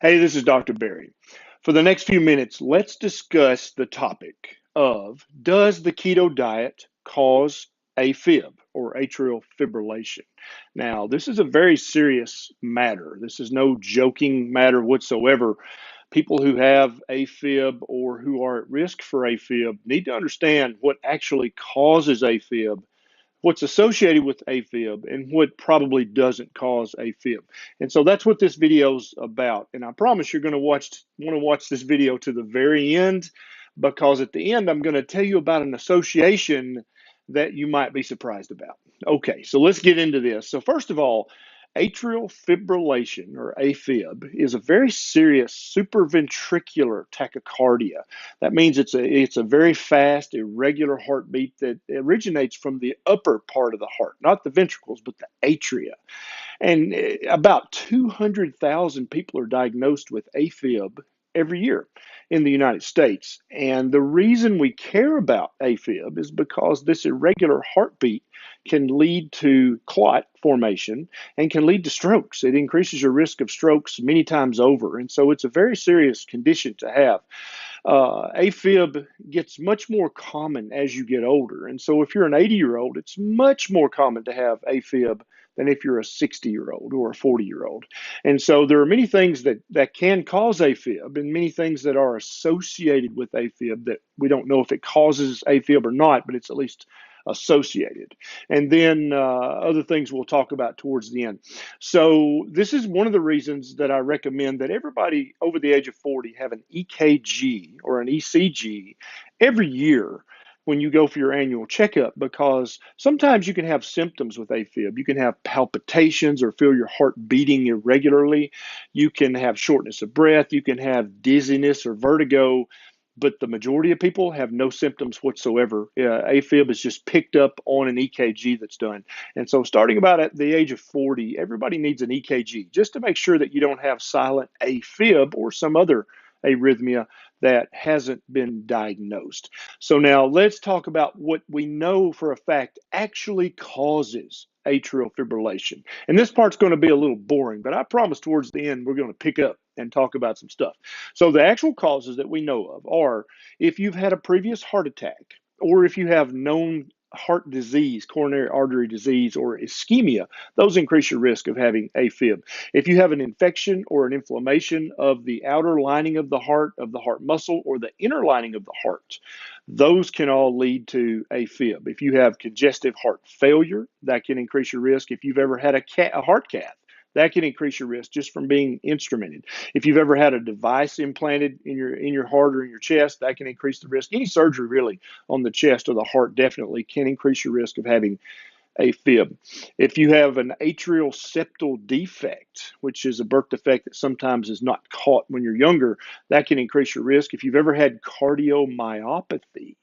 Hey, this is Dr. Berry. For the next few minutes, let's discuss the topic of does the keto diet cause AFib or atrial fibrillation? Now, this is a very serious matter. This is no joking matter whatsoever. People who have AFib or who are at risk for AFib need to understand what actually causes AFib, what's associated with AFib, and what probably doesn't cause AFib. And so that's what this video's about. And I promise you're going to want to watch this video to the very end, because at the end I'm going to tell you about an association that you might be surprised about. Okay, so let's get into this. So first of all, atrial fibrillation, or AFib, is a very serious supraventricular tachycardia. That means it's a very fast, irregular heartbeat that originates from the upper part of the heart, not the ventricles, but the atria. And about 200,000 people are diagnosed with AFib every year in the United States. And the reason we care about AFib is because this irregular heartbeat can lead to clot formation and can lead to strokes. It increases your risk of strokes many times over. And so it's a very serious condition to have. AFib gets much more common as you get older. And so if you're an 80-year-old, it's much more common to have AFib than if you're a 60-year-old or a 40-year-old. And so there are many things that can cause AFib and many things that are associated with AFib that we don't know if it causes AFib or not, but it's at least associated. And then other things we'll talk about towards the end. So this is one of the reasons that I recommend that everybody over the age of 40 have an EKG or an ECG every year when you go for your annual checkup, because sometimes you can have symptoms with AFib. You can have palpitations or feel your heart beating irregularly. You can have shortness of breath. You can have dizziness or vertigo, but the majority of people have no symptoms whatsoever. AFib is just picked up on an EKG that's done. And so starting about at the age of 40, everybody needs an EKG just to make sure that you don't have silent AFib or some other arrhythmia that hasn't been diagnosed. So now let's talk about what we know for a fact actually causes atrial fibrillation. And this part's going to be a little boring, but I promise towards the end we're going to pick up and talk about some stuff. So the actual causes that we know of are if you've had a previous heart attack, or if you have known heart disease, coronary artery disease, or ischemia, those increase your risk of having AFib. If you have an infection or an inflammation of the outer lining of the heart muscle, or the inner lining of the heart, those can all lead to AFib. If you have congestive heart failure, that can increase your risk. If you've ever had a heart cath, that can increase your risk just from being instrumented. If you've ever had a device implanted in your heart or in your chest, that can increase the risk. Any surgery really on the chest or the heart definitely can increase your risk of having AFib. If you have an atrial septal defect, which is a birth defect that sometimes is not caught when you're younger, that can increase your risk. If you've ever had cardiomyopathy,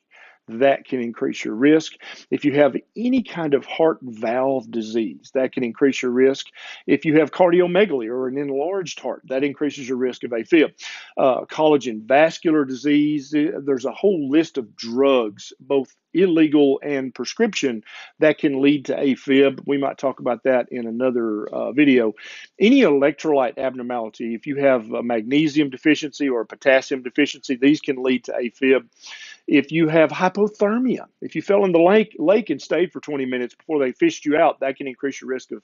that can increase your risk. If you have any kind of heart valve disease, that can increase your risk. If you have cardiomegaly or an enlarged heart, that increases your risk of AFib. Collagen vascular disease, there's a whole list of drugs, both illegal and prescription, that can lead to AFib. We might talk about that in another video. Any electrolyte abnormality, if you have a magnesium deficiency or a potassium deficiency, these can lead to AFib. If you have hypothermia, if you fell in the lake and stayed for 20 minutes before they fished you out, that can increase your risk of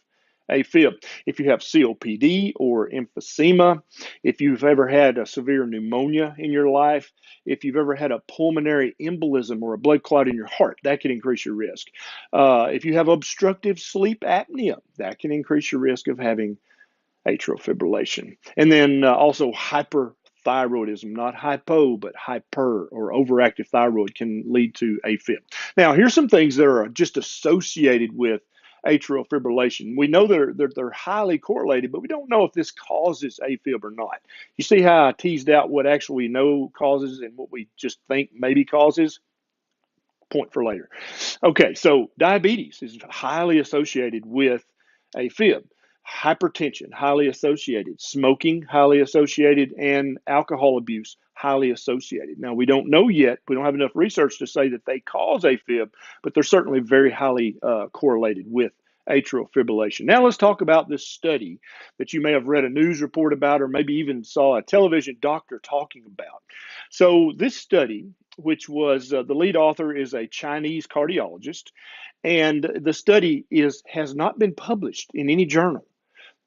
AFib. If you have COPD or emphysema, if you've ever had a severe pneumonia in your life, if you've ever had a pulmonary embolism or a blood clot in your heart, that can increase your risk. If you have obstructive sleep apnea, that can increase your risk of having atrial fibrillation. And then also hyperthyroidism, not hypo, but hyper or overactive thyroid can lead to AFib. Now, here's some things that are just associated with atrial fibrillation. We know they're highly correlated, but we don't know if this causes AFib or not. You see how I teased out what actually we know causes and what we just think maybe causes? Point for later. Okay, so diabetes is highly associated with AFib. Hypertension, highly associated. Smoking, highly associated. And alcohol abuse, highly associated. Now, we don't know yet. We don't have enough research to say that they cause AFib, but they're certainly very highly correlated with atrial fibrillation. Now let's talk about this study that you may have read a news report about or maybe even saw a television doctor talking about. So this study, which was the lead author is a Chinese cardiologist, and the study has not been published in any journal.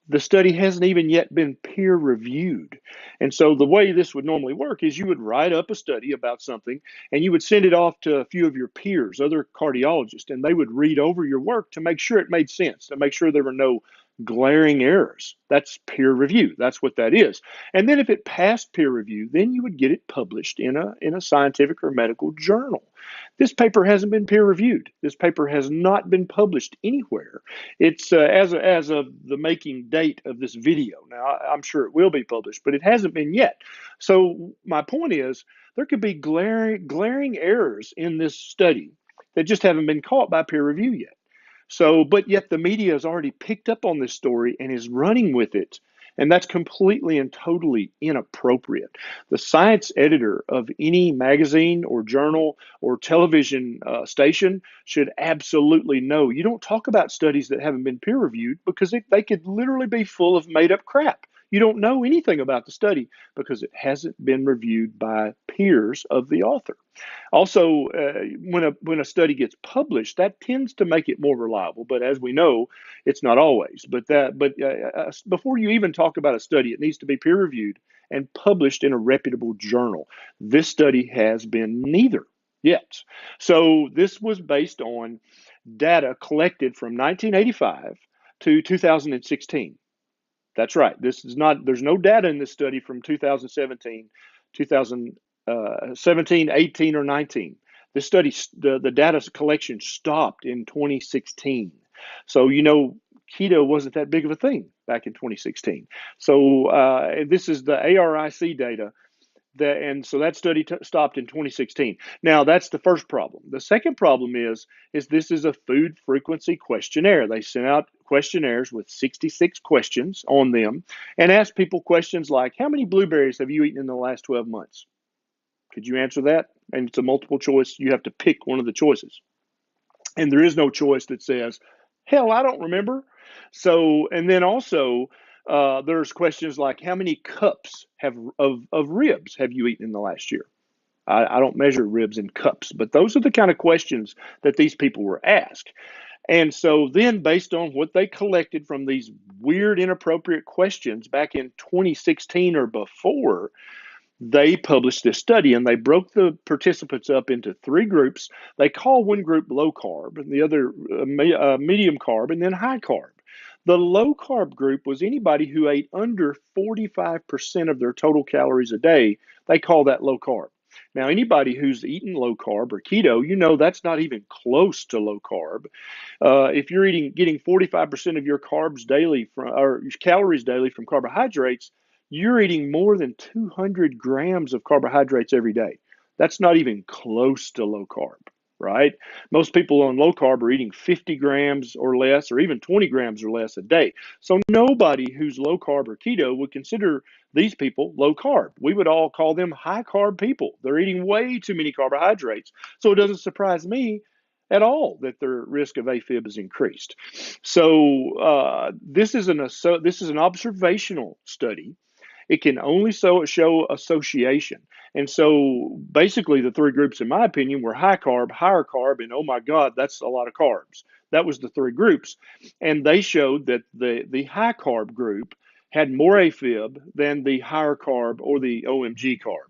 The study hasn't even yet been peer reviewed. And so the way this would normally work is you would write up a study about something and you would send it off to a few of your peers, other cardiologists, and they would read over your work to make sure it made sense, to make sure there were no glaring errors. That's peer review. That's what that is. And then if it passed peer review, then you would get it published in a scientific or medical journal. This paper hasn't been peer reviewed. This paper has not been published anywhere. It's as of the making date of this video. Now, I'm sure it will be published, but it hasn't been yet. So my point is, there could be glaring errors in this study that just haven't been caught by peer review yet. So, but yet the media has already picked up on this story and is running with it. And that's completely and totally inappropriate. The science editor of any magazine or journal or television station should absolutely know. You don't talk about studies that haven't been peer reviewed because they could literally be full of made up crap. You don't know anything about the study because it hasn't been reviewed by peers of the author. Also, when a study gets published, that tends to make it more reliable. But as we know, it's not always. But before you even talk about a study, it needs to be peer reviewed and published in a reputable journal. This study has been neither yet. So this was based on data collected from 1985 to 2016. That's right. This is not, there's no data in this study from 2017, 2017, 18, or 19. This study, the data collection stopped in 2016. So, keto wasn't that big of a thing back in 2016. So, this is the ARIC data and so that study stopped in 2016. Now that's the first problem. The second problem is this is a food frequency questionnaire. They sent out questionnaires with 66 questions on them and asked people questions like, how many blueberries have you eaten in the last 12 months? Could you answer that? And it's a multiple choice. You have to pick one of the choices. And there is no choice that says, hell, I don't remember. So, and then also, there's questions like, how many cups of ribs have you eaten in the last year? I don't measure ribs in cups, but those are the kind of questions that these people were asked. And so then, based on what they collected from these weird, inappropriate questions back in 2016 or before, they published this study and they broke the participants up into three groups. They call one group low carb and the other medium carb and then high carb. The low carb group was anybody who ate under 45% of their total calories a day. They call that low carb. Now, anybody who's eaten low carb or keto, that's not even close to low carb. If you're getting 45% of your carbs daily or calories daily from carbohydrates, you're eating more than 200 grams of carbohydrates every day. That's not even close to low carb, right? Most people on low carb are eating 50 grams or less, or even 20 grams or less a day. So nobody who's low carb or keto would consider these people low carb. We would all call them high carb people. They're eating way too many carbohydrates. So it doesn't surprise me at all that their risk of AFib is increased. So this is an observational study. It can only show association. And so basically the three groups, in my opinion, were high carb, higher carb, and oh my God, that's a lot of carbs. That was the three groups. And they showed that the high carb group had more AFib than the higher carb or the OMG carb.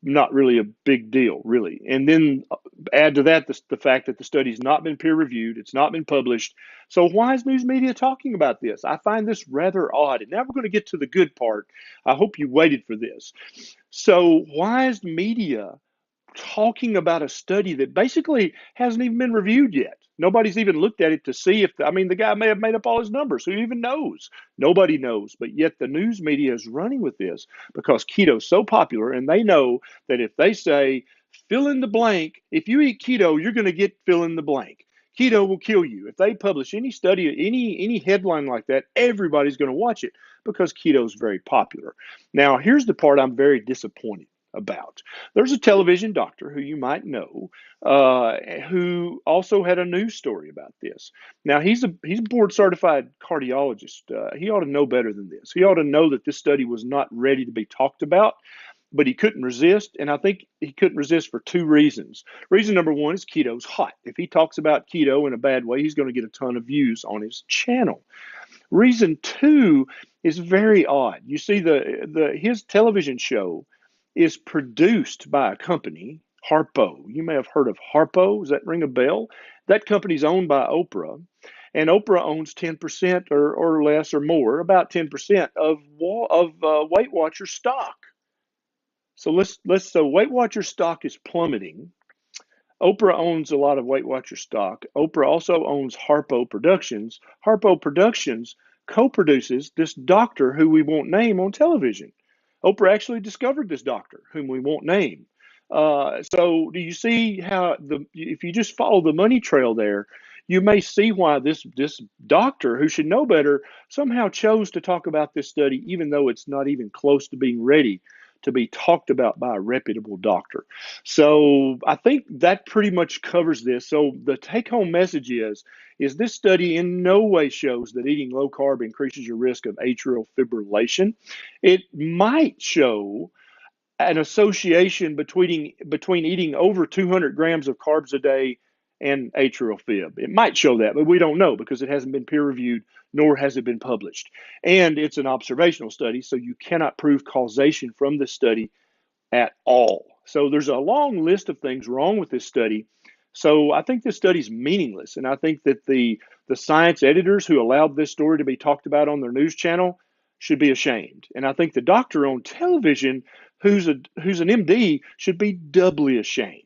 Not really a big deal, really. And then add to that the fact that the study's not been peer reviewed, it's not been published. So why is news media talking about this? I find this rather odd. And now we're going to get to the good part. I hope you waited for this. So why is media talking about a study that basically hasn't even been reviewed yet? Nobody's even looked at it to see the guy may have made up all his numbers. Who even knows? Nobody knows. But yet the news media is running with this because keto's so popular, and they know that if they say, fill in the blank, if you eat keto, you're going to get fill in the blank. Keto will kill you. If they publish any study, any headline like that, everybody's going to watch it because keto is very popular. Now, here's the part I'm very disappointed. about. There's a television doctor who you might know who also had a news story about this. Now he's a board certified cardiologist. He ought to know better than this. He ought to know that this study was not ready to be talked about, but he couldn't resist. And I think he couldn't resist for two reasons. Reason number one is keto's hot. If he talks about keto in a bad way, he's going to get a ton of views on his channel. Reason two is very odd. You see, the his television show is produced by a company, Harpo. You may have heard of Harpo. Does that ring a bell? That company's owned by Oprah, and Oprah owns 10% or less or more, about 10% of Weight Watchers stock. So Weight Watchers stock is plummeting. Oprah owns a lot of Weight Watchers stock. Oprah also owns Harpo Productions. Harpo Productions co-produces this doctor who we won't name on television. Oprah actually discovered this doctor whom we won't name. So do you see how if you just follow the money trail there, you may see why this doctor who should know better somehow chose to talk about this study, even though it's not even close to being ready to be talked about by a reputable doctor. So I think that pretty much covers this. So the take-home message is this study in no way shows that eating low carb increases your risk of atrial fibrillation. It might show an association between eating over 200 grams of carbs a day and atrial fib. It might show that, but we don't know because it hasn't been peer reviewed nor has it been published. And it's an observational study, so you cannot prove causation from this study at all. So there's a long list of things wrong with this study. So I think this study is meaningless, and I think that the science editors who allowed this story to be talked about on their news channel should be ashamed. And I think the doctor on television who's an MD should be doubly ashamed.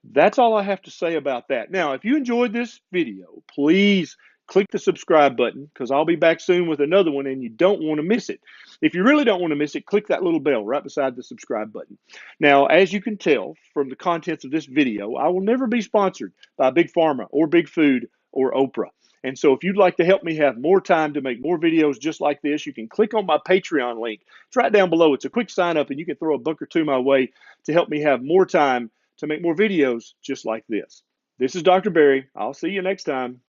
That's all I have to say about that. Now, if you enjoyed this video, please click the subscribe button because I'll be back soon with another one and you don't want to miss it. If you really don't want to miss it, click that little bell right beside the subscribe button. Now, as you can tell from the contents of this video, I will never be sponsored by Big Pharma or Big Food or Oprah. And so if you'd like to help me have more time to make more videos just like this, you can click on my Patreon link. It's right down below. It's a quick sign up and you can throw a buck or two my way to help me have more time to make more videos just like this. This is Dr. Berry. I'll see you next time.